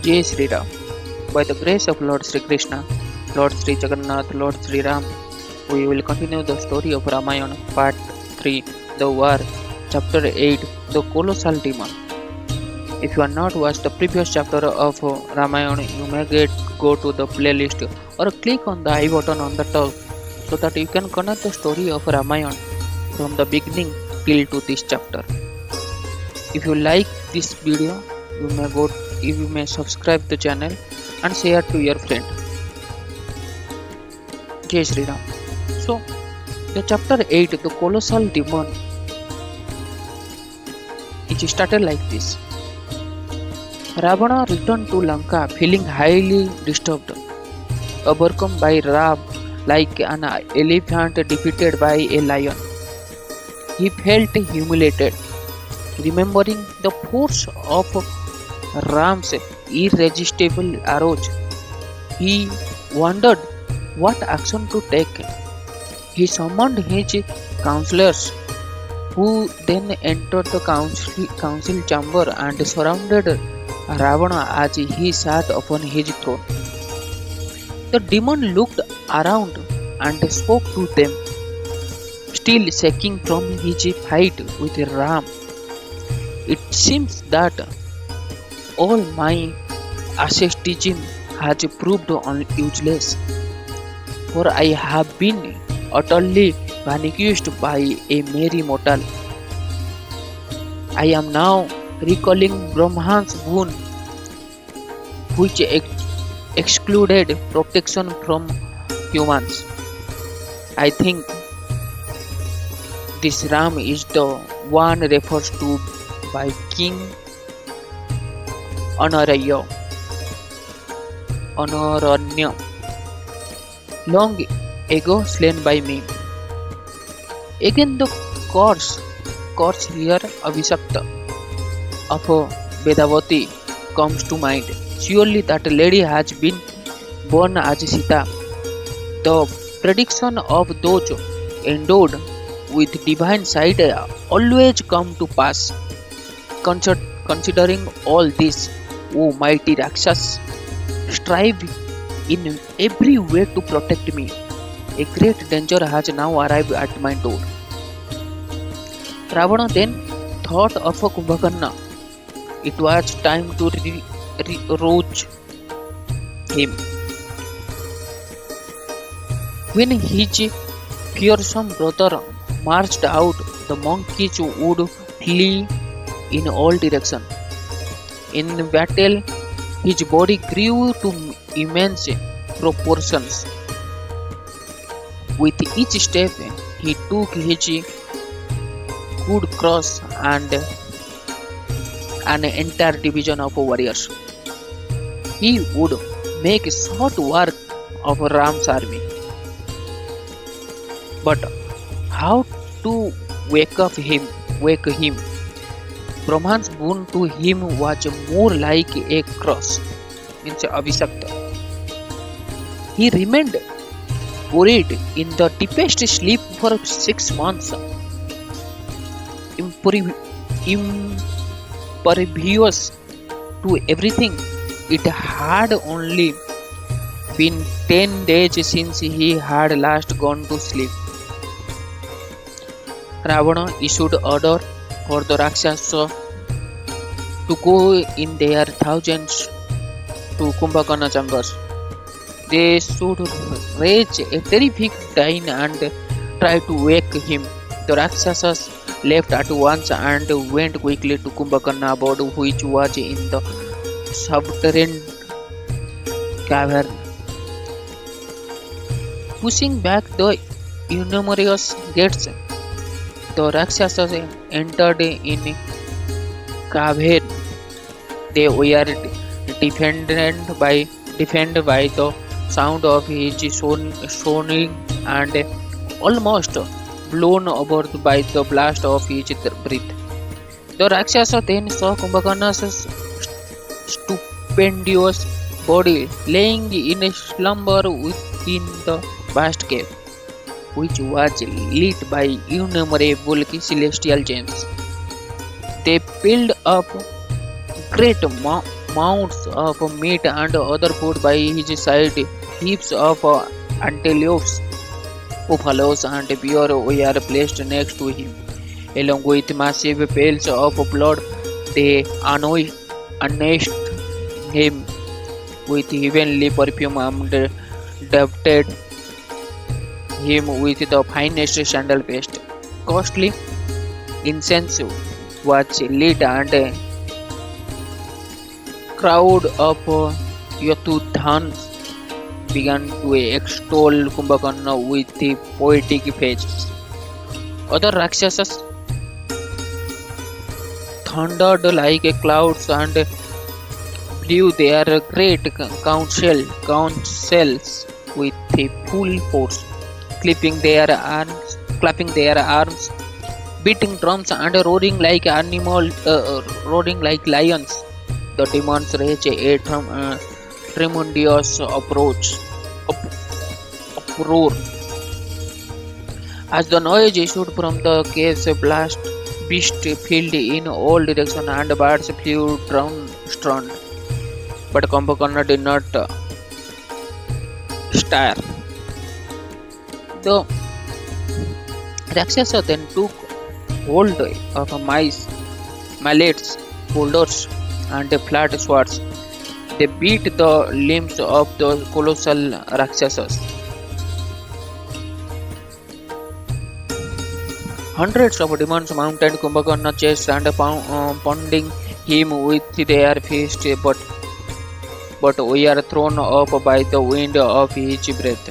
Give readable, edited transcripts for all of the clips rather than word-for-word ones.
Jai Sri Ram. By the grace of Lord Sri Krishna, Lord Sri Jagannath, Lord Sri Ram, we will continue the story of Ramayana, Part 3, The War, Chapter 8, The Colossal Demon. If you have not watched the previous chapter of Ramayana, you may go to the playlist or click on the I button on the top so that you can connect the story of Ramayana from the beginning till to this chapter. If you like this video, you may subscribe the channel and share to your friend. Jai Sri Ram. So, the chapter 8, the colossal demon, it started like this. Ravana returned to Lanka feeling highly disturbed, overcome by wrath like an elephant defeated by a lion. He felt humiliated, remembering the force of Ram's irresistible arrows. He wondered what action to take. He summoned his counselors, who then entered the council chamber and surrounded Ravana as he sat upon his throne. The demon looked around and spoke to them, still shaking from his fight with Ram. It seems that all my asceticism has proved useless, for I have been utterly vanquished by a merry mortal. I am now recalling Brahma's boon, which excluded protection from humans. I think this Ram is the one referred to by King Anaranya, long ago slain by me. Again the corpse here Abhisakta of Vedavati comes to mind. Surely that lady has been born as Sita. The prediction of those endowed with divine sight always come to pass. Considering all this, O mighty Rakshas, strive in every way to protect me. A great danger has now arrived at my door. Ravana then thought of Kumbhakarna. It was time to roach him. When his fearsome brother marched out, the monkeys would flee in all directions. In battle, his body grew to immense proportions. With each step, he took his good cross and an entire division of warriors. He would make short work of Ram's army. But how to wake him? Brahman's boon to him was more like a cross, means Abhisakta. He remained buried in the deepest sleep for 6 months, impervious to everything. It had only been 10 days since he had last gone to sleep. Ravana issued order for the Rakshasa to go in their thousands to Kumbhakarna chambers. They should raise a terrific din and try to wake him. The Rakshasas left at once and went quickly to Kumbhakarna abode, which was in the subterranean cavern. Pushing back the innumerous gates, the Rakshasas entered in cavern. They were defended by the sound of his soning and almost blown over by the blast of his breath. The Rakshasa then saw Kumbhakarna's stupendous body laying in a slumber within the vast cave, which was lit by innumerable celestial gems. They piled up great mounds of meat and other food by his side, heaps of antelopes, buffaloes, and bear were placed next to him, along with massive pails of blood. They anointed him with heavenly perfume and dusted him with the finest sandal paste. Costly incense was lit, and a crowd of Yatudhans began to extol Kumbhakarna with the poetic phrases. Other Rakshasas thundered like clouds and blew their great councils with the full force, clapping their arms, beating drums, and roaring like lions. The demons rage a tremendous uproar as the noise issued from the caves. Blast beast filled in all directions and birds flew down stunned. But Kumbhakarna did not stir. The Rakshasa then took hold of mallets, boulders, and flat swords. They beat the limbs of the colossal Rakshasas. Hundreds of demons mounted Kumbhakarna's chest and pounding him with their fists, but were thrown off by the wind of his breath.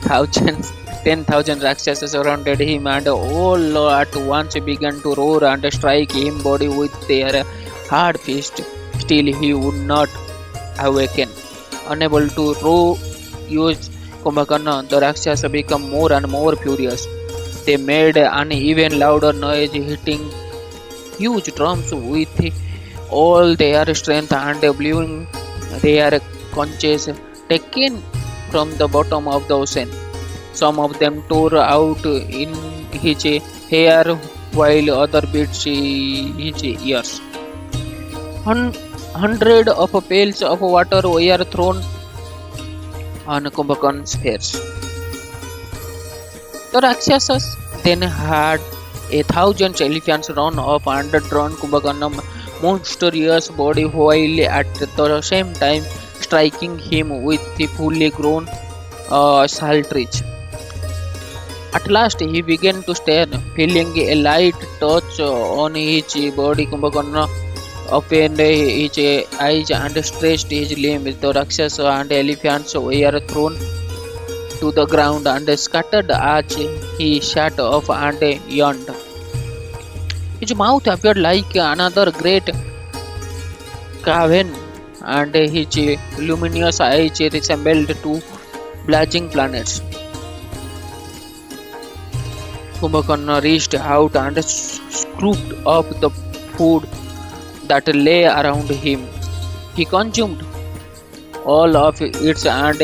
Thousands, 10,000 Rakshasas surrounded him, and all at once began to roar and strike him body with their hard fists. Still, he would not awaken. Unable to use Kumbhakarna, the Rakshasas became more and more furious. They made an even louder noise, hitting huge drums with all their strength and blowing their conches taken from the bottom of the ocean. Some of them tore out in his hair while others bit his ears. Hundreds of pails of water were thrown on Kumbhakarna's face. The Rakshasas then had 1,000 elephants run up and drawn Kumbhakarna's monstrous body while at the same time striking him with the fully grown saltridge. At last he began to stand, feeling a light touch on his body. Kumbhakarna opened his eyes and stretched his limbs. The Rakshasa and elephants were thrown to the ground and scattered as he sat up and yawned. His mouth appeared like another great cavern, and his luminous eyes resembled two blazing planets. Kumbhakarna reached out and scooped up the food that lay around him. He consumed all of it and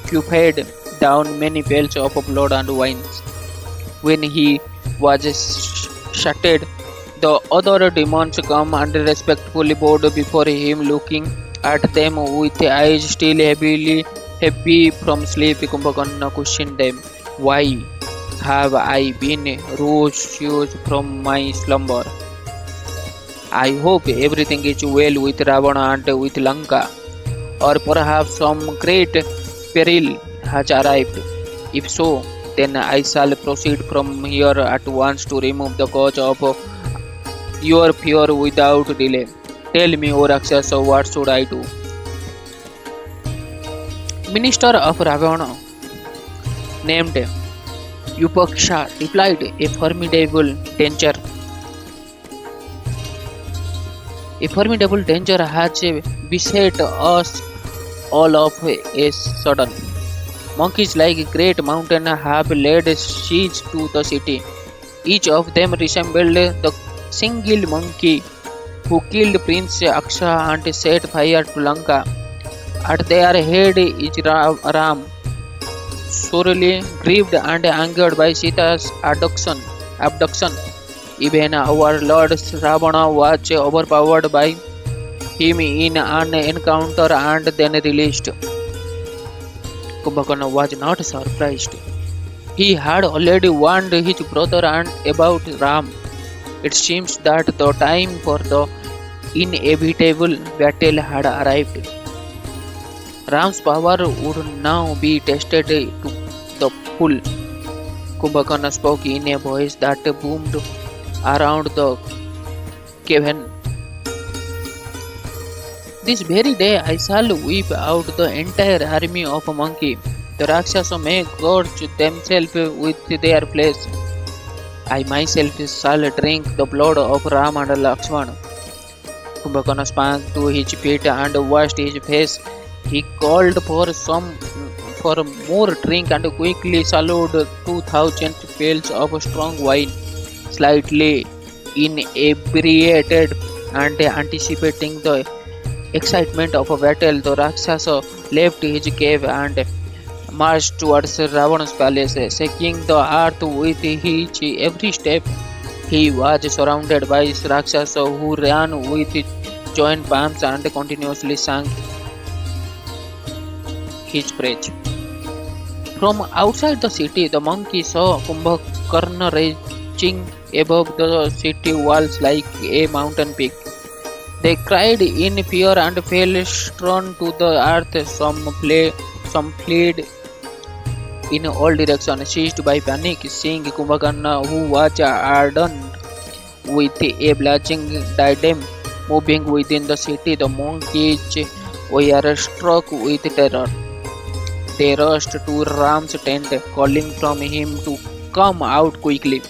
quaffed down many pails of blood and wine. When he was shattered, the other demons come and respectfully bowed before him, looking at them with eyes still heavy from sleep. Kumbhakarna questioned them, "Why have I been roused from my slumber? I hope everything is well with Ravana and with Lanka, or perhaps some great peril has arrived. If so, then I shall proceed from here at once to remove the cause of your fear without delay. Tell me, O Rakshasa, what should I do?" Minister of Ravana, named Yupaksha, replied, A formidable danger has beset us all of a sudden. Monkeys like great mountain have laid siege to the city. Each of them resembled the single monkey who killed Prince Aksha and set fire to Lanka. At their head is Ram, sorely grieved and angered by Sita's abduction. Even our Lord Ravana was overpowered by him in an encounter and then released. Kumbhakarna was not surprised. He had already warned his brother and about Ram. It seems that the time for the inevitable battle had arrived. Ram's power would now be tested to the full. Kumbhakarna spoke in a voice that boomed around the cavern. This very day I shall whip out the entire army of a monkey. The Rakshasa may gorge themselves with their flesh. I myself shall drink the blood of Ram and Lakshmana. Kumbhakarna sprang to his feet and washed his face. He called for more drink and quickly swallowed 2,000 pails of strong wine, slightly inebriated and anticipating the excitement of a battle. The Rakshasa left his cave and marched towards Ravana's palace, shaking the earth with his every step. He was surrounded by Rakshasa who ran with joined palms and continuously sang his praise. From outside the city, the monkey saw Kumbhakarna reaching above the city walls like a mountain peak. They cried in fear and fell strewn to the earth. Some fled in all directions, seized by panic, seeing Kumbhakarna, who was adorned with a blazing diadem, moving within the city. The monkeys were struck with terror. They rushed to Ram's tent, calling from him to come out quickly.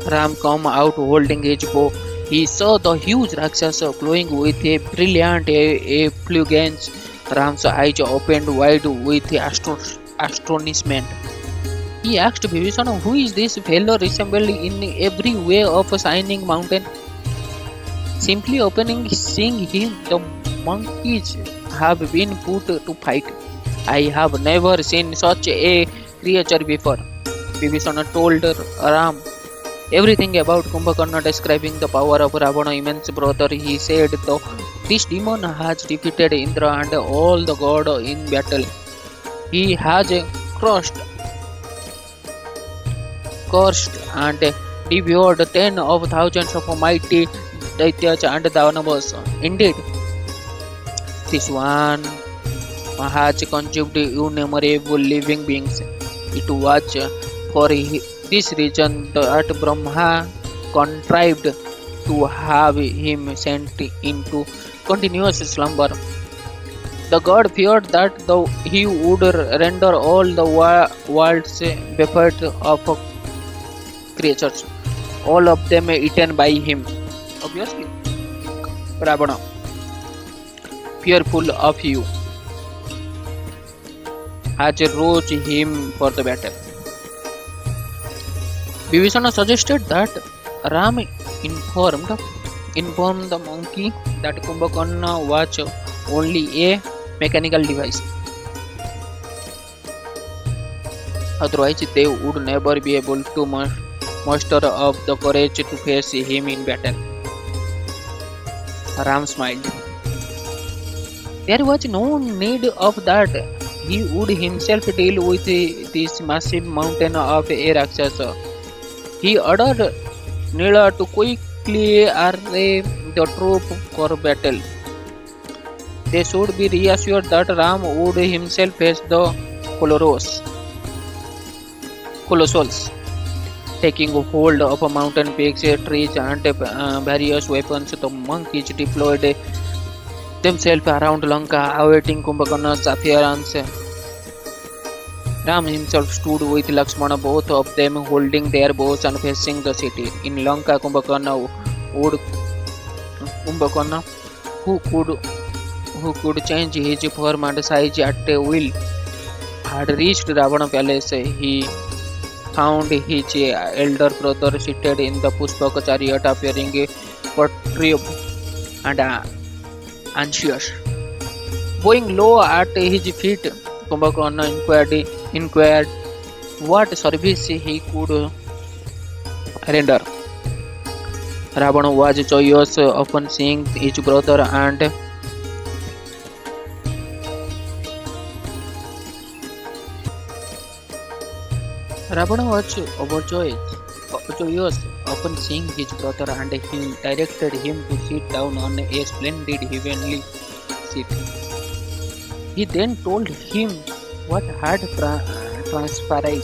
Ram came out holding his bow. He saw the huge Rakshasa glowing with a brilliant effulgence. Ram's eyes opened wide with astonishment. He asked Vibhishana, "Who is this fellow resembling in every way of a shining mountain?" Simply opening seeing him, the monkeys have been put to fight. I have never seen such a creature before. Vibhishana told Ram everything about Kumbhakarna, describing the power of Ravana's immense brother. He said, "This demon has defeated Indra and all the gods in battle. He has cursed and devoured 10 of thousands of mighty Daityas and Danavas. Indeed, this one has consumed innumerable living beings. It was for this reason that Brahma contrived to have him sent into continuous slumber. The god feared that he would render all the world's bereft of creatures, all of them eaten by him." Obviously, Ravana, fearful of you, has rose him for the battle. Vibhishana suggested that Ram informed the monkey that Kumbhakarna was only a mechanical device. Otherwise, they would never be able to muster up the courage to face him in battle. Ram smiled. There was no need of that. He would himself deal with this massive mountain of a Rakshasa. He ordered Nila to quickly array the troops for battle. They should be reassured that Ram would himself face the Colossus, taking hold of mountain peaks, trees, and various weapons. The monkeys deployed themselves around Lanka, awaiting Kumbhakarna's appearance. Ram himself stood with Lakshmana, both of them holding their bows and facing the city. In Lanka, Kumbhakarna, who could change his form and size at will, had reached Ravana's palace. He found his elder brother seated in the Pushpaka chariot, appearing perturbed and anxious. Bowing low at his feet, Kumbhakarna inquired what service he could render. Ravana was joyous upon seeing his brother and Ravana was joyous upon seeing his brother and he directed him to sit down on a splendid heavenly seat. He then told him what had transpired.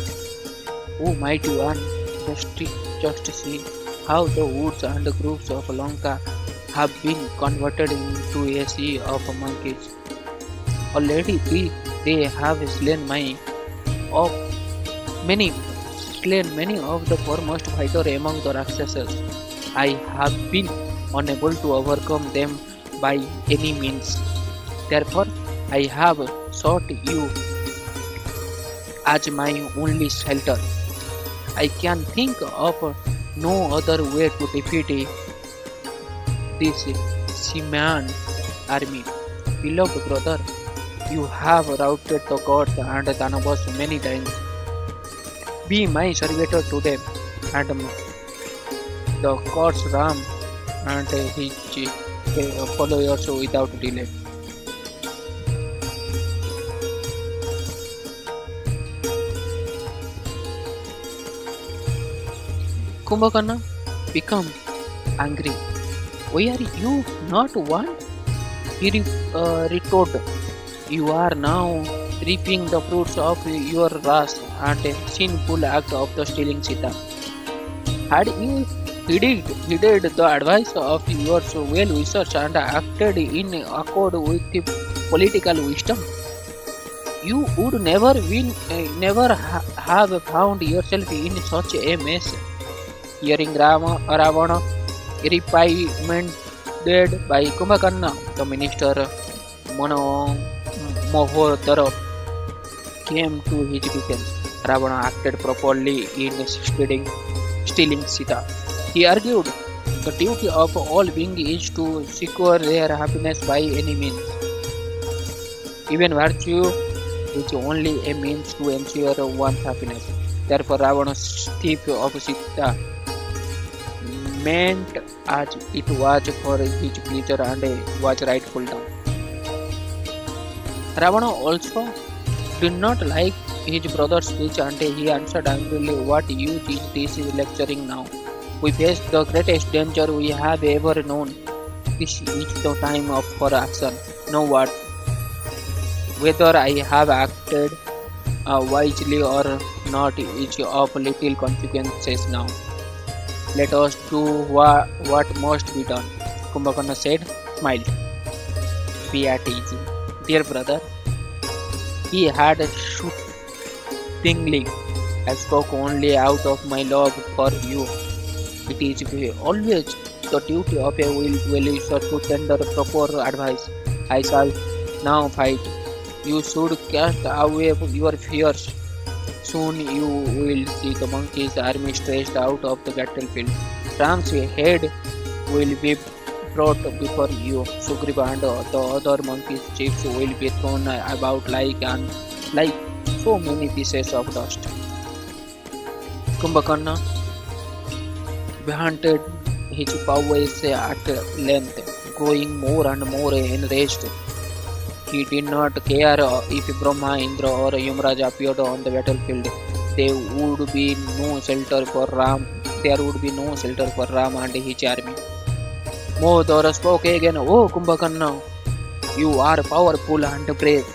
O mighty one, just see how the woods and groves of Lanka have been converted into a sea of monkeys. Already they have of many many of the foremost fighters among the Rakshasas. I have been unable to overcome them by any means. Therefore, I have sought you as my only shelter. I can think of no other way to defeat this Simeon army. Beloved brother, you have routed the gods and Danavas many times. Be my servitor today, and the gods Ram and his followers without delay. Kumbhakarna become angry. Why are you not one? He retorted. You are now reaping the fruits of your wrath and sinful act of the stealing Sita. Had you heeded the advice of your well-wishers and acted in accord with the political wisdom, you would never have found yourself in such a mess. Hearing Ravana reprimanded by Kumbhakarna, the minister Mano Mohodara came to his defense. Ravana acted properly in stealing Sita. He argued the duty of all beings is to secure their happiness by any means. Even virtue is only a means to ensure one's happiness. Therefore, Ravana's thief of Sita meant as it was for his pleasure and was rightful down. Ravana also did not like his brother's speech and he answered angrily, what use is this lecturing now? We face the greatest danger we have ever known. This is the time for action. Know what? Whether I have acted wisely or not is of little consequences now. Let us do what must be done. Kumbhakarna said, smiled. Be at ease. Dear brother, he had soothingly. I spoke only out of my love for you. It is always the duty of a well-wisher to tender proper advice. I shall now fight. You should cast away your fears. Soon you will see the monkey's army stretched out of the battlefield. Ram's head will be brought before you. Sugriva and the other monkey's chiefs will be thrown about like so many pieces of dust. Kumbhakarna behanded his powers at length, growing more and more enraged. He did not care if Brahma, Indra or Yamraj appeared on the battlefield. There would be no shelter for Ram. There would be no shelter for Ram and his army. Mohodara spoke again. Oh Kumbhakarna, you are powerful and brave,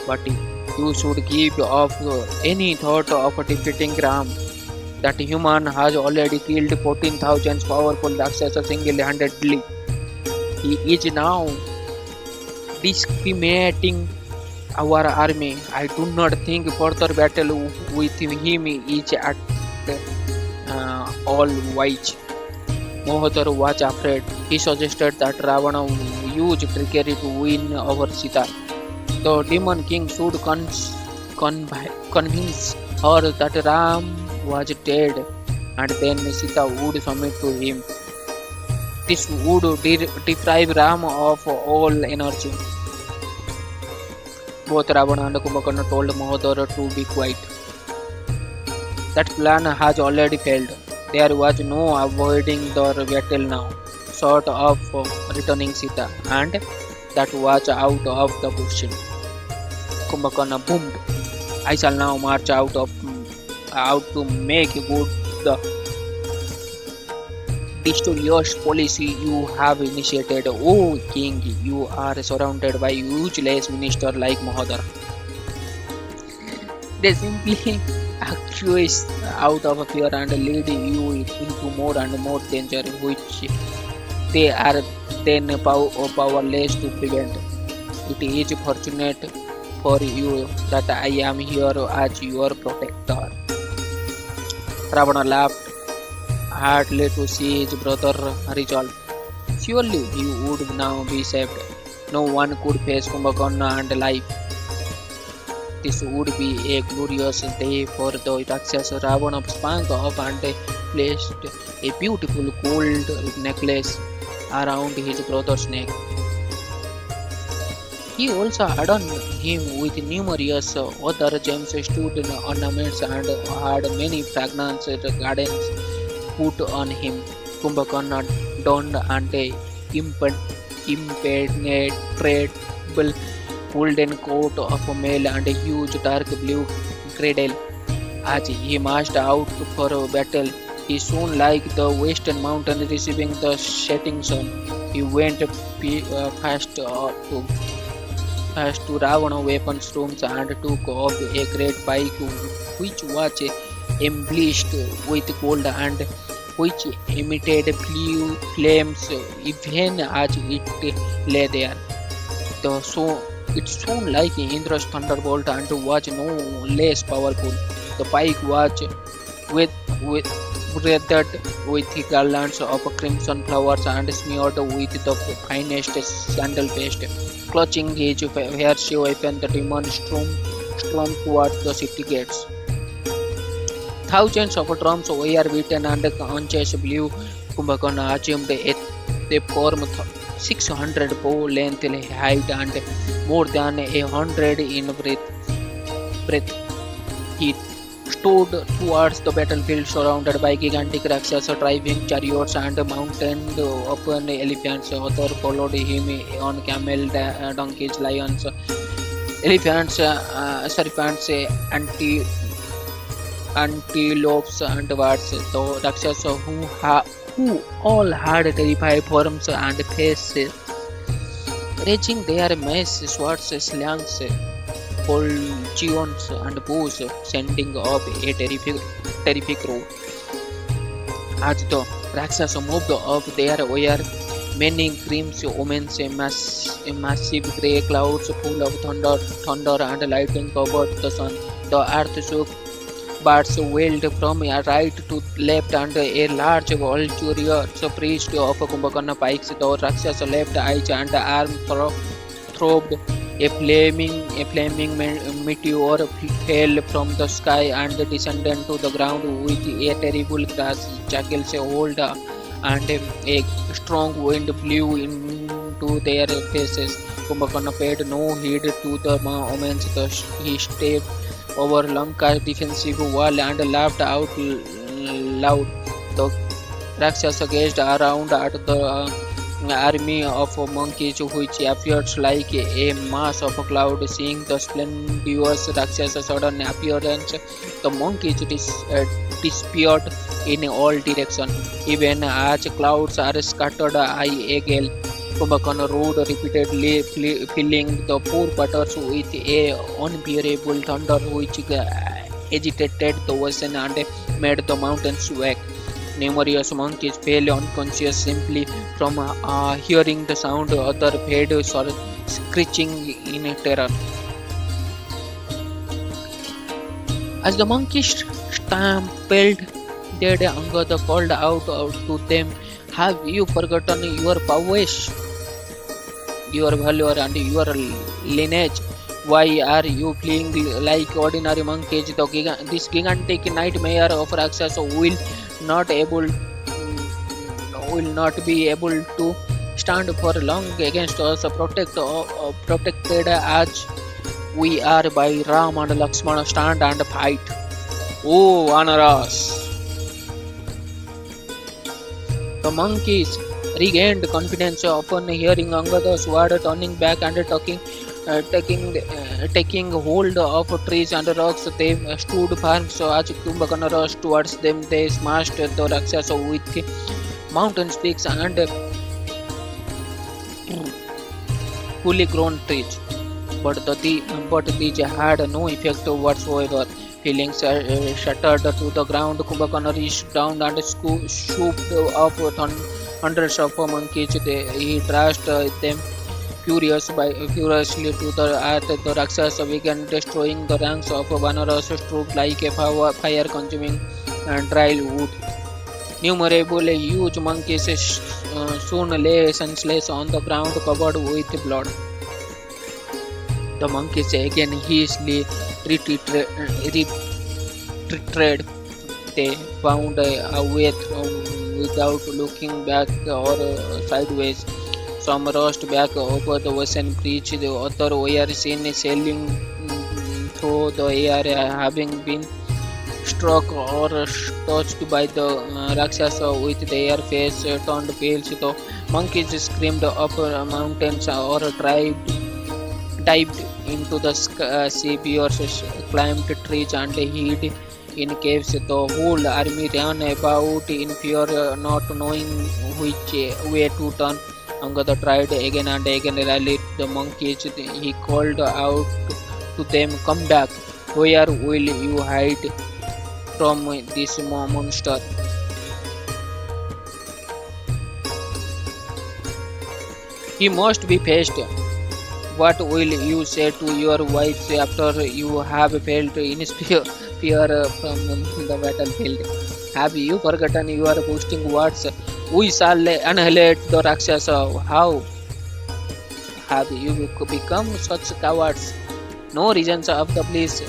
but you should give up any thought of defeating Ram. That human has already killed 14,000 powerful Rakshasas single-handedly. He is now discriminating our army. I do not think further battle with him is at all wise. Mohodara was afraid. He suggested that Ravana use trickery to win over Sita. The demon king should convince her that Ram was dead and then Sita would submit to him. This would deprive Ram of all energy. Both Ravana and Kumbhakarna told Mohodara to be quiet. That plan has already failed. There was no avoiding the battle now, short of returning Sita, and that was out of the question. Kumbhakarna boomed. I shall now march out to make good the disturious policy you have initiated. O king, you are surrounded by useless minister like Mahodara. They simply acquiesce out of fear and lead you into more and more danger, which they are then powerless to prevent. It is fortunate for you that I am here as your protector. Ravana laughed heartily to see his brother resolve. Surely he would now be saved. No one could face Kumbhakarna and life. This would be a glorious day for the Rakshasa. Ravana sprang up and placed a beautiful gold necklace around his brother's neck. He also adorned him with numerous other gems, stood ornaments, and had many fragrant garlands put on him. Kumbhakarna donned an impenetrable golden coat of mail and a huge dark blue girdle. As he marched out for battle, he shone like the western mountain receiving the setting sun. He went fast to Ravana weapons rooms and took off a great pike which was embellished with gold and which emitted blue flames even as it lay there. It shone like Indra's thunderbolt and was no less powerful. The pike was with, with wreathed with garlands of crimson flowers and smeared with the finest sandal paste. Clutching his fierce weapon, the demon stormed towards the city gates. Thousands of drums were beaten and conches blew. Kumbhakarna assumed they formed 600 bow length height and more than 100 in breadth. He stood towards the battlefield surrounded by gigantic Rakshasa driving chariots and mounted upon elephants. Others followed him on camel, donkeys, lions, elephants, serpents, antelopes, and birds. The Rakshasa who all had terrified forms and faces, raising their mace, swords, slings, falchions, and bows, sending up a terrific roar. As the Rakshasa moved up, there were many grim omens, a massive grey clouds full of thunder and lightning covered the sun. The earth shook, birds wailed from right to left, and a large vulture priest of Kumbhakarna pikes. The Rakshasa left eyes and arm throbbed. A flaming meteor fell from the sky and descended to the ground with a terrible crash. Jackals howled and a strong wind blew into their faces. Kumbhakarna paid no heed to the omens. He stepped over Lanka's defensive wall and laughed out loud. The Rakshasa gazed around at the army of monkeys which appeared like a mass of cloud. Seeing the splendorous Rakshasa sudden appearance, the monkeys disappeared in all directions. Even as clouds are scattered by a gale, Kumbhakarna roared repeatedly, filling the four quarters with a unbearable thunder which agitated the ocean and made the mountains wake. Numerous monkeys fell unconscious simply from hearing the sound. Others fell screeching in terror. As the monkeys stampled dead anger, called out to them, "Have you forgotten your prowess, your valor, and your lineage? Why are you fleeing like ordinary monkeys? This gigantic nightmare of Rakshasa will not be able to stand for long against us. Protected as we are by Ram and Lakshmana, stand and fight. Oh, honor us!" The monkeys regained confidence upon hearing Angada's word, turning back and taking hold of trees and rocks. They stood firm, so as Kumbhakarna rushed towards them, they smashed the Rakshasa with mountain sticks and fully grown trees. But these had no effect whatsoever. Feelings shattered to the ground. Kumbhakarna reached down and scooped up hundreds of monkeys. He thrashed them furiously to the earth. The Rakshasa began destroying the ranks of Vanara's troops like a fire-consuming dry wood. Numerable huge monkeys soon lay senseless on the ground covered with blood. The monkeys again hastily retreated. They found a way through without looking back or sideways. Some rushed back over the ocean bridge. The other were seen sailing through the air, having been struck or touched by the Rakshasa with their face turned pale. The monkeys screamed up mountains or dived into the sea. Bears climbed trees and hid in caves. The whole army ran about in fear, not knowing which way to turn. Angada tried again and again, rallied the monkeys. He called out to them, "Come back! Where will you hide from this monster?" He must be faced. What will you say to your wives after you have failed in fear from the battlefield? Have you forgotten your boasting words? We shall annihilate the Rakshasa. How have you become such cowards? No reasons of bliss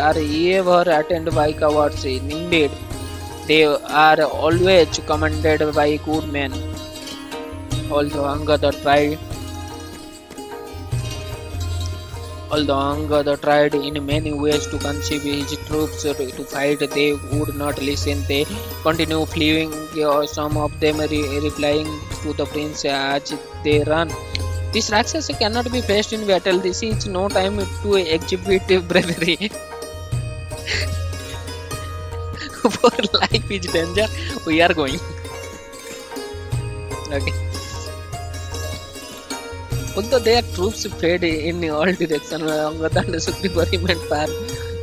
are ever attained by cowards. Indeed, they are always commanded by good men. Although Angada tried in many ways to conceive his troops to fight, they would not listen. They continued fleeing, some of them replying to the prince as they ran. This Rakshasa cannot be faced in battle. This is no time to exhibit bravery. For life is danger, we are going. Okay. Although their troops fled in all directions, Angada and Sugriva remained firm,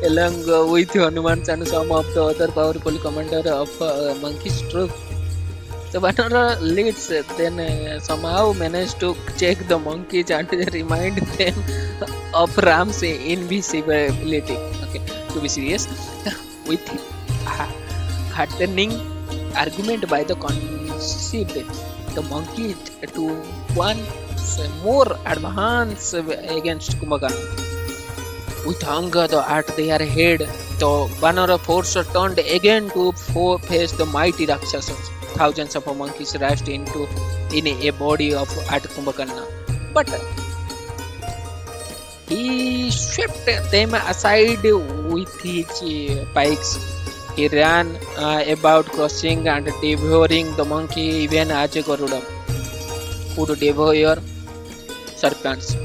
along with Hanuman and some of the other powerful commanders of Monkey's troops. The Vanara leads then somehow managed to check the monkeys and remind them of Ram's invisibility. Okay, to be serious, with heartening argument by the conceived, the monkeys to one more advance against Kumbhakarna. With Angada at their head, the Vanara force turned again to face the mighty Rakshasas. Thousands of monkeys rushed in a body of at Kumbhakarna, but he swept them aside with his pikes. He ran about crushing and devouring the monkey, even as Garuda could devour serpents.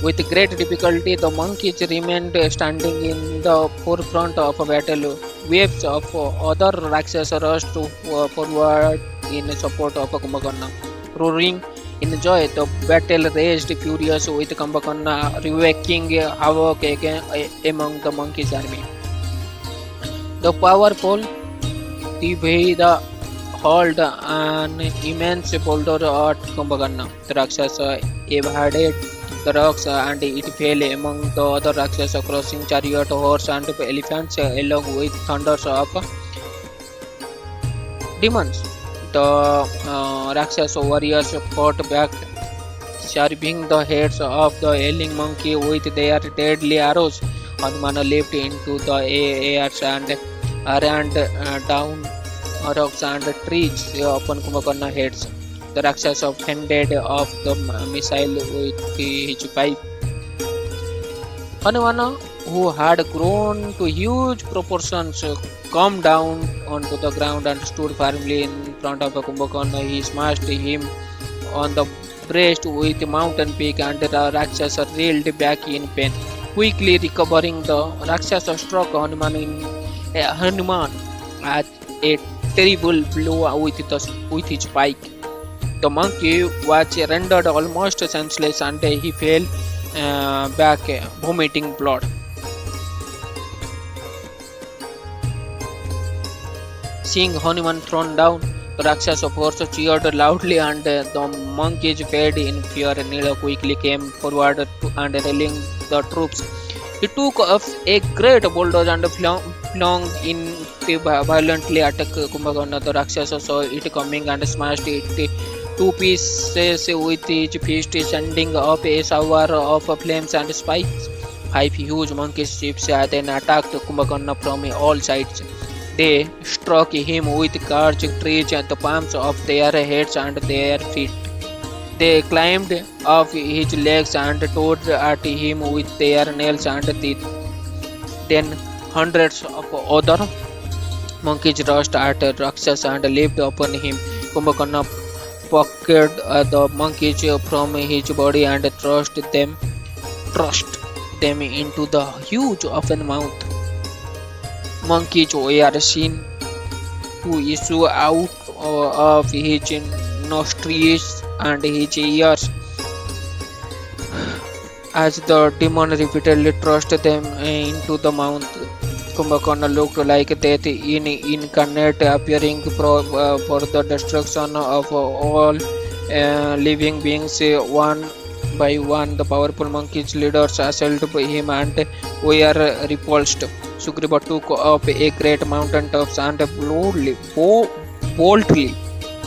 With great difficulty, the monkeys remained standing in the forefront of a battle. Waves of other Rakshasas rushed forward in support of Kumbhakarna. Roaring in joy, the battle raged furious with Kumbhakarna wreaking havoc among the monkeys' army. The powerful Tibhida hurled an immense boulder at Kumbhakarna. The Rakshasa evaded the rocks and it fell among the other Rakshasas, crossing chariot, horse and elephants along with thunders of demons. The Rakshasa warriors fought back, shaving the heads of the yelling monkey with their deadly arrows. Hanumana leaped into the air and ran down rocks and trees upon Kumbhakarna's heads. The Rakshasa fended off the missile with his pipe. Hanumana, who had grown to huge proportions, calmed down onto the ground and stood firmly in front of Kumbhakarna. He smashed him on the breast with a mountain peak, and the Rakshasa reeled back in pain. Quickly recovering, the Rakshasa struck Hanuman at a terrible blow with his pike. The monkey was rendered almost senseless, and he fell back, vomiting blood. Seeing Hanuman thrown down, the Rakshasa force cheered loudly, and the monkeys fled in fear. Nila quickly came forward and rallying the troops. He took up a great bulldozer and flung in to violently attack Kumbhakarna. The Rakshasa saw it coming and smashed it two pieces with his fist, sending up a shower of flames and spikes. Five huge monkey ships then attacked Kumbhakarna from all sides. They struck him with large trees at the palms of their heads and their feet. They climbed up his legs and tore at him with their nails and teeth. Then hundreds of other monkeys rushed at Rakshasa and leaped upon him. Kumbhakarna pocket the monkeys from his body and thrust them into the huge open mouth. Monkeys were seen to issue out of his nostrils and his ears as the demon repeatedly thrust them into the mouth. Kumbhakarna looked like death incarnate, appearing for the destruction of all living beings. One by one, the powerful monkeys' leaders assailed him and were repulsed. Sugriva took up a great mountain tops and boldly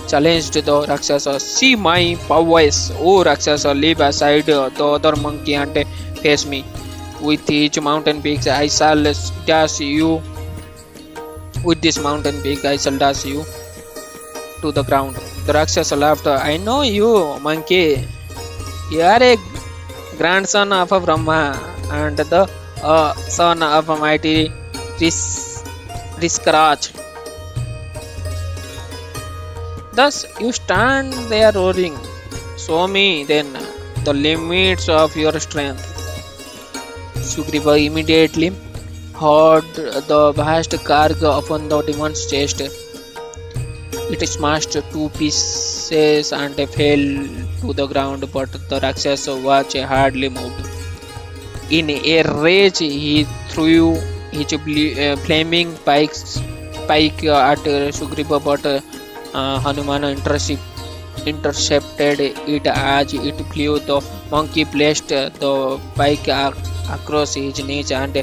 challenged the Rakshasa. See my powers, O Rakshasa, leave aside the other monkey and face me. With each mountain peak I shall dash you. With this mountain peak I shall dash you to the ground. The Rakshasa laughed. I know you, monkey. You are a grandson of Brahma and the son of a mighty Riskaraj. Thus you stand there roaring. Show me then the limits of your strength. Sugriva immediately hurled the vast cargo upon the demon's chest. It smashed to pieces and fell to the ground, but the Rakshasa was hardly moved. In a rage, he threw his flaming pike at Sugriva, but Hanuman intercepted it as it flew. The monkey placed the pike across his knees and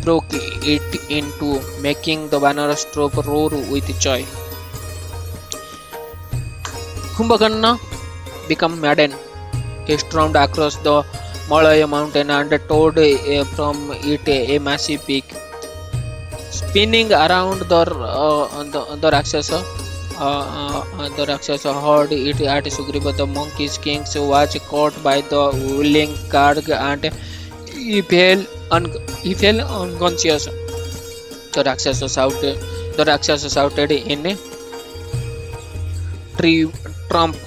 broke it in two, making the Vanara's troop roar with joy. Kumbhakarna became maddened. He stormed across the Malaya mountain and tore from it a massive peak. Spinning around the Rakshasa, the Rakshasa hurled it at Sugriva. The monkey's king was caught by the whirling carg and he fell unconscious. The Rakshasa shouted in a triumph.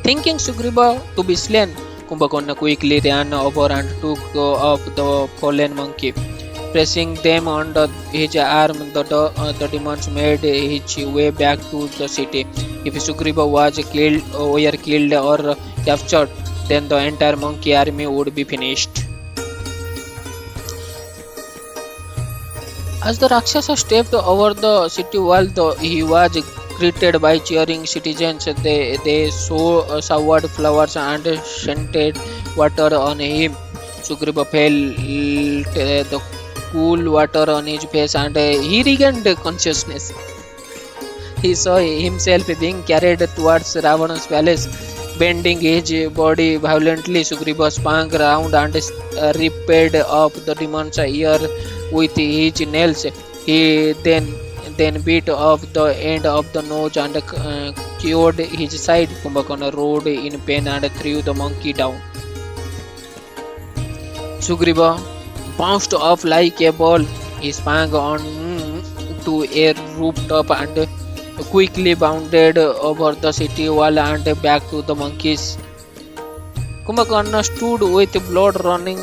Thinking Sugriva to be slain, Kumbhakarna quickly ran over and took up the fallen monkey. Pressing them under his arm, the demons made his way back to the city. If Sugriva was killed or captured, then the entire monkey army would be finished. As the Rakshasa stepped over the city wall, he was greeted by cheering citizens. They showered flowers and scented water on him. Sugriva felt the cool water on his face and he regained consciousness. He saw himself being carried towards Ravana's palace. Bending his body violently, Sugriva spun round and ripped up the demon's ear with his nails. He then beat off the end of the nose and cured his side. Kumbhakarna roared in pain and threw the monkey down. Sugriva bounced off like a ball. He sprang on to a rooftop and quickly bounded over the city wall and back to the monkeys. Kumbhakarna stood with blood running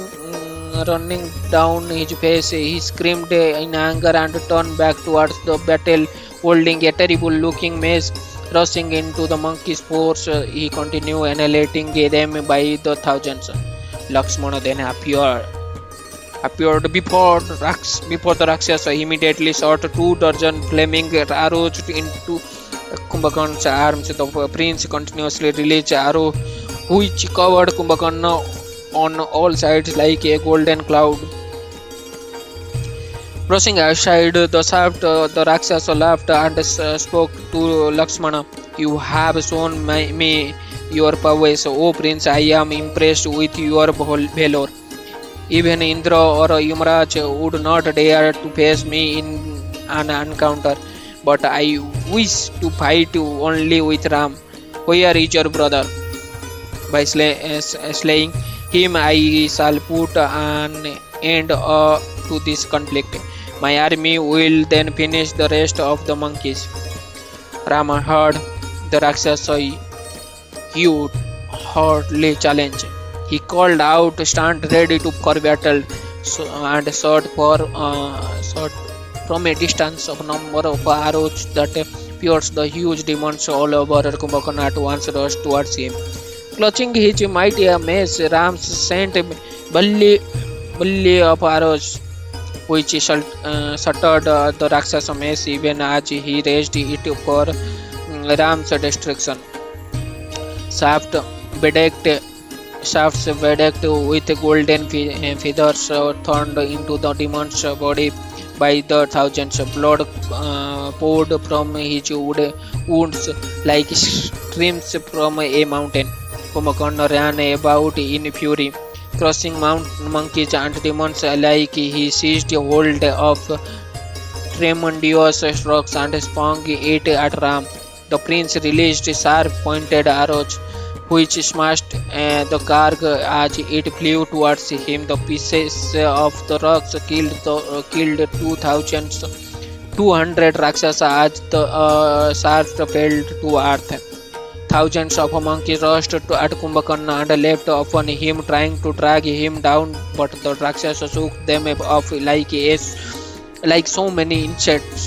down his face. He screamed in anger and turned back towards the battle, holding a terrible looking mace. Rushing into the monkey's force, he continued annihilating them by the thousands. Lakshmana then appeared before the Rakshasa, immediately shot 2 dozen flaming arrows into Kumbhakarna's arms. The prince continuously released arrows which covered Kumbhakarna on all sides like a golden cloud. Brushing aside the shaft, the Rakshasa laughed and spoke to Lakshmana. You have shown me your powers, O prince. I am impressed with your valor. Even Indra or Yumaraj would not dare to face me in an encounter, but I wish to fight only with Ram. Where is your brother? By slaying him, I shall put an end to this conflict. My army will then finish the rest of the monkeys. Rama heard the Rakshasa huge, hardly challenge. He called out, "Stand ready for battle," and shot from a distance of number of arrows that pierced the huge demons all over Kumbhakarna at once rushed towards him. Clutching his mighty mace, Ram sent a volley of arrows which shattered the Rakshasa mace even as he raised it for Ram's destruction. Shaft bedecked Shafts bedecked with golden feathers turned into the demon's body by the thousands. Blood poured from his wounds like streams from a mountain. Kumbhakarna ran about in fury, crushing monkeys and demons alike. He seized hold of tremendous strokes and sprung it at Ram. The prince released sharp pointed arrows which smashed the Garg as it flew towards him. The pieces of the rocks killed 2,200 Rakshasa as the shaft fell to earth. Thousands of monkeys rushed at Kumbhakarna and leapt upon him, trying to drag him down, but the Rakshasa shook them off like so many insects.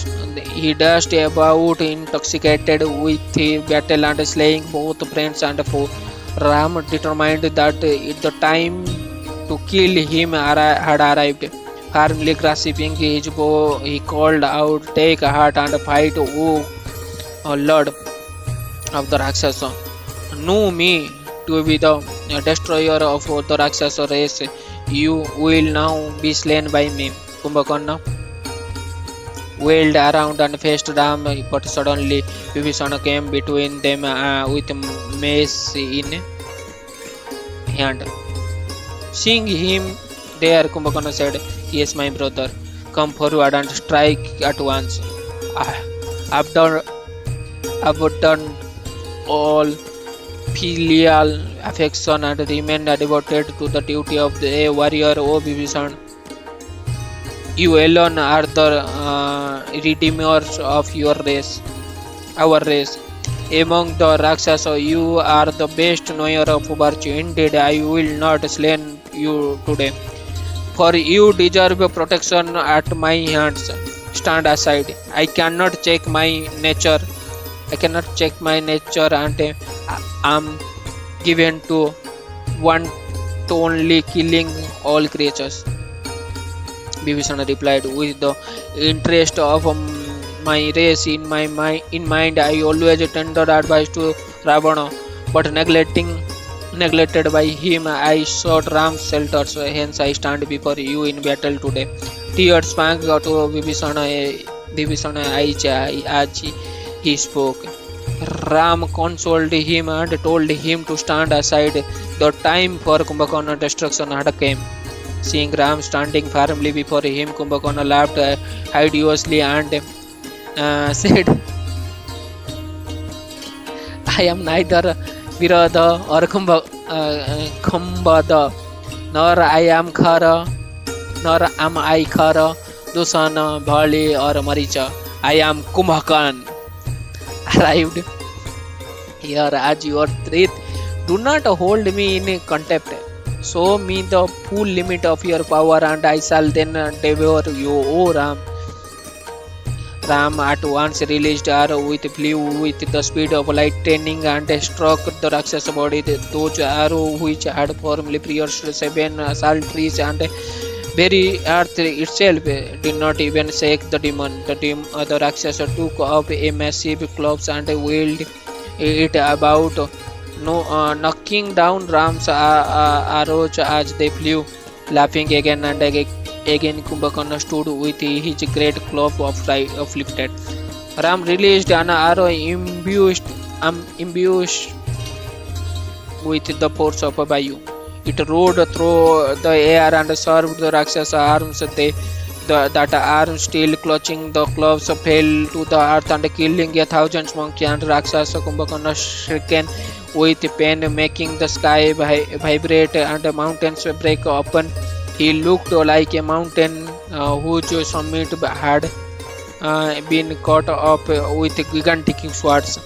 He dashed about, intoxicated with battle and slaying both friends and foe. Ram determined that the time to kill him had arrived. Firmly grasping his bow, he called out, "Take heart and fight, O Lord of the Rakshasa. Know me to be the destroyer of the Rakshasa race. You will now be slain by me." Kumbhakarna wheeled around and faced Ram, but suddenly Vibhishana came between them with mace in hand. Seeing him there, Kumbhakarna said, "Yes, my brother, come forward and strike at once. I've done all filial affection and remain devoted to the duty of a warrior, O Vibhishana. You alone are the redeemers of our race. Among the Rakshasa, you are the best knower of virtue. Indeed, I will not slay you today, for you deserve protection at my hands. Stand aside. I cannot check my nature, and am given to want to only killing all creatures." Vibhishana replied, "With the interest of my race in mind, I always tendered advice to Ravana, but neglected by him, I sought Ram's shelters. Hence, I stand before you in battle today." Tears sprang to Vibhishana as he spoke. Ram consoled him and told him to stand aside. The time for Kumbhakarna's destruction had come. Seeing Ram standing firmly before him, Kumbhakarna laughed hideously and said, "I am neither Virada or Kumbhada, nor am I Khara, Dusana, Bali or Maricha. I am Kumbhakan." arrived here as your threat. Do not hold me in contempt. Show me the full limit of your power, and I shall then devour you, O Ram. Ram at once released arrow with flew with the speed of lightning and struck the Rakshasa body. Those arrows which had formerly pierced seven salt trees and very earth itself did not even shake the demon. The Rakshasa took up a massive club and wielded it about, no, knocking down Ram's arrows as they flew. Laughing again and again, Kumbhakarna stood with his great club uplifted. Ram released an arrow imbued with the force of Vayu. It roared through the air and served the Rakshasa arms. That arm still clutching the gloves fell to the earth and killing a thousand monkey and Rakshasa. Kumbhakarna stricken with pain, making the sky vibrate and the mountains break open. He looked like a mountain whose summit had been cut up with gigantic swords.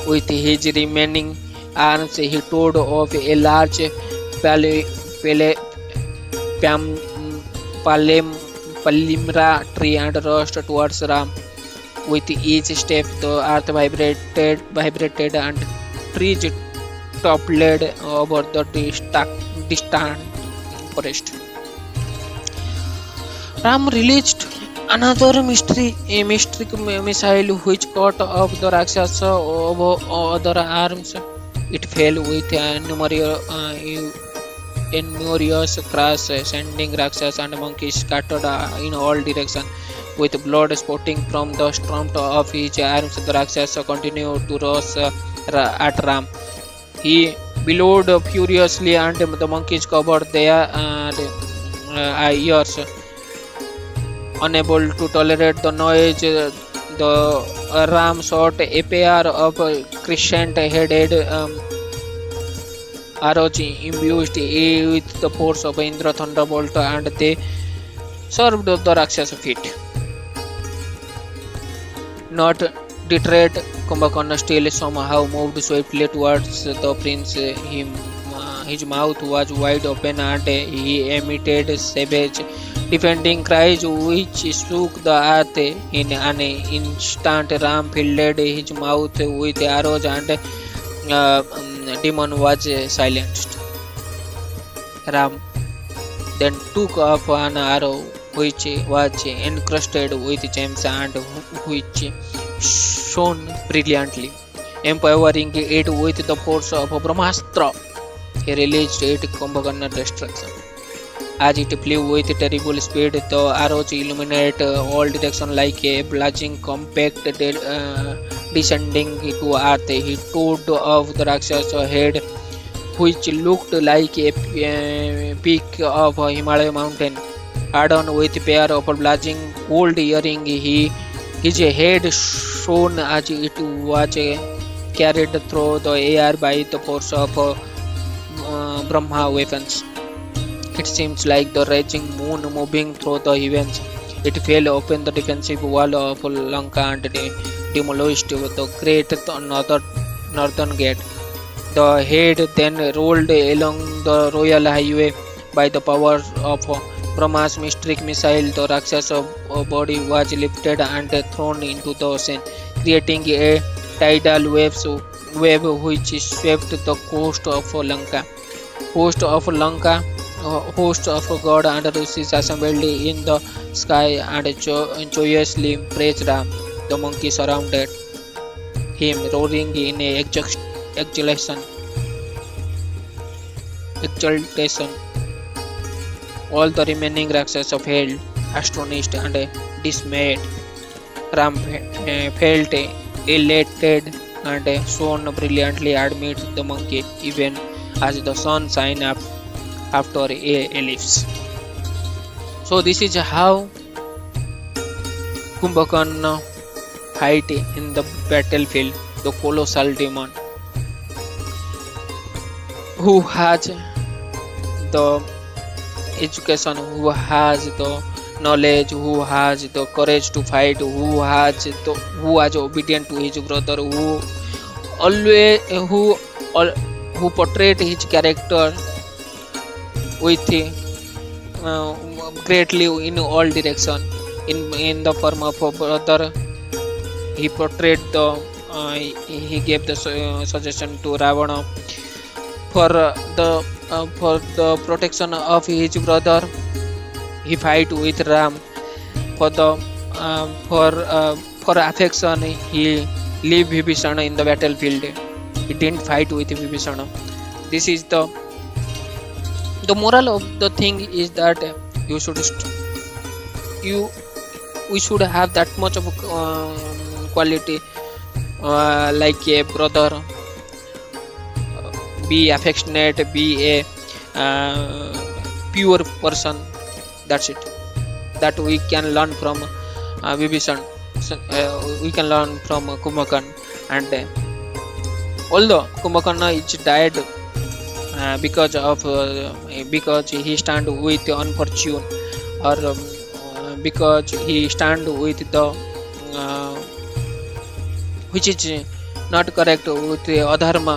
With his remaining arms, he tore off a large pale, pale, pam, palimra tree and rushed towards Ram. With each step, the earth vibrated, and trees toppled over the distant forest. Ram released another mystic missile which cut off the Rakshasa over other arms. It fell with a numerous crash, sending Rakshas and monkeys scattered in all directions. With blood spouting from the stump of his arms, the Rakshasa continued to rush at Ram. He bellowed furiously, and the monkeys covered their ears. Unable to tolerate the noise, the ram shot a pair of crescent-headed arrows imbued with the force of Indra thunderbolt, and they served the Rakshasa feet. Not deterred, Kumbhakarna still somehow moved swiftly towards the prince. His mouth was wide open and he emitted savage, defending cries which shook the earth. In an instant, Ram filled his mouth with arrows and demon was silenced. Ram then took up an arrow which was encrusted with gems and which shone brilliantly. Empowering it with the force of Brahmastra, he released it Kumbhakarna destruction. As it flew with terrible speed, the arrows illuminate all directions like a blazing compact descending to earth. He tore off the Rakshasa head, which looked like a peak of a Himalaya mountain. Adorned with a pair of blazing gold earrings, his head shone as it was carried through the air by the force of Brahma weapons. It seems like the raging moon moving through the heavens. It fell open the defensive wall of Lanka and demolished the great northern gate. The head then rolled along the royal highway by the power of Brahma's mystic missile. The Rakshasa body was lifted and thrown into the ocean, creating a tidal wave which swept the coast of Lanka. Host of God and Rishis assembled in the sky and joyously praised Ram. The monkey surrounded him, roaring in exultation. exultation. All the remaining Rakshasa felt astonished and dismayed. Ram felt elated and shone brilliantly amid the monkey, even as the sun shines up after a eclipse. So this is how Kumbhakarna fight in the battlefield the colossal demon who has the education, who has the knowledge, who has the courage to fight, who was obedient to his brother, always who al- who portrayed his character with uh, greatly in all direction. In the form of a brother, he portrayed the he gave the suggestion to Ravana for the protection of his brother. He fight with Ram for the for affection. He leave Vibhishana in the battlefield. He didn't fight with Vibhishana. This is the moral of the thing is that you should you we should have that much of quality like a brother, be affectionate, be a pure person. That's it, that we can learn from Vibhishan. We can learn from Kumbhakarna. And although Kumbhakarna is died because he stand with unfortune, or because he stand with the uh, which is not correct, with adharma,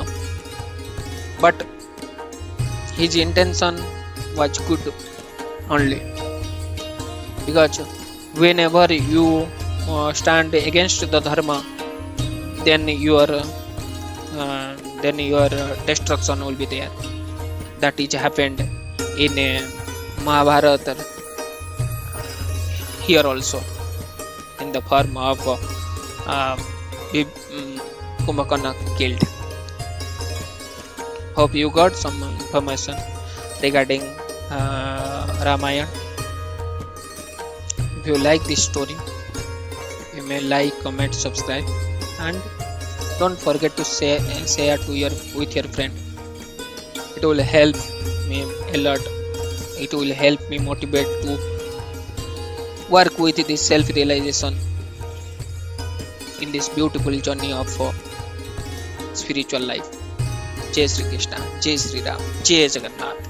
but his intention was good only, because whenever you stand against the dharma, then your destruction will be there. That is happened in Mahabharata here also, in the form of Kumbhakarna killed. Hope you got some information regarding Ramayana. If you like this story, you may like, comment, subscribe, and don't forget to share with your friend. It will help me a lot. It will help me motivate to work with this self-realization in this beautiful journey of spiritual life. Jai Sri Krishna, Jai Sri Ram, Jai Jagannath.